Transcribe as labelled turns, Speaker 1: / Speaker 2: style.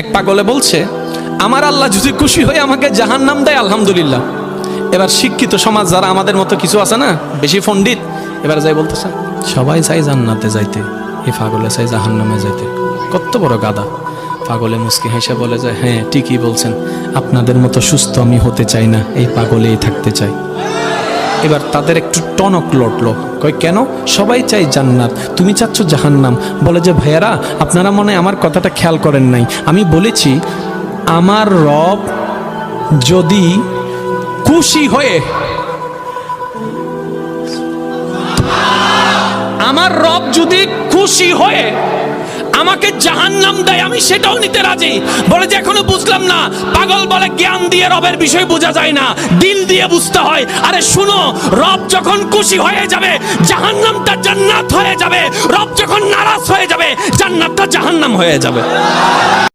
Speaker 1: এক পাগলে বলছে, আমার আল্লাহ যদি খুশি হয়ে আমাকে জাহান্নাম দেয় আলহামদুলিল্লাহ। এবার শিক্ষিত সমাজ যারা আমাদের মতো কিছু আছে না, বেশি পণ্ডিত, এবার যাই বলতেছে সবাই চাই জান্নাতে যাইতে, এই পাগলে চাই জাহান্নামে যাইতে। কত বড় গাদা। পাগলে মুস্কি হেসে বলে যায়, হ্যাঁ ঠিকই বলছেন, আপনাদের মতো সুস্থ আমি হতে চাই না, এই পাগলেই থাকতে চাই। এবার তাদের একটু টনক লটলো, কয় কেন? সবাই চাই জান্নাত, তুমি চাচ্ছ জাহান্নাম। বলে যে ভাইয়ারা, আপনারা মনে হয় আমার কথাটা খেয়াল করেন নাই। আমি বলেছি আমার রব যদি খুশি হয়ে, আমার রব যদি খুশি হয়ে আমাকে জাহান্নাম দেয়, আমি সেটাও নিতে রাজি। বলে যে এখনো বুঝলাম না। পাগল বলে জ্ঞান দিয়ে রবের বিষয় বোঝা যায় না, দিল দিয়ে বুঝতে হয়। আরে শুনো, রব যখন খুশি হয়ে যাবে জাহান্নামটা জান্নাত হয়ে যাবে, রব যখন নারাজ হয়ে যাবে জান্নাতটা জাহান্নাম হয়ে যাবে।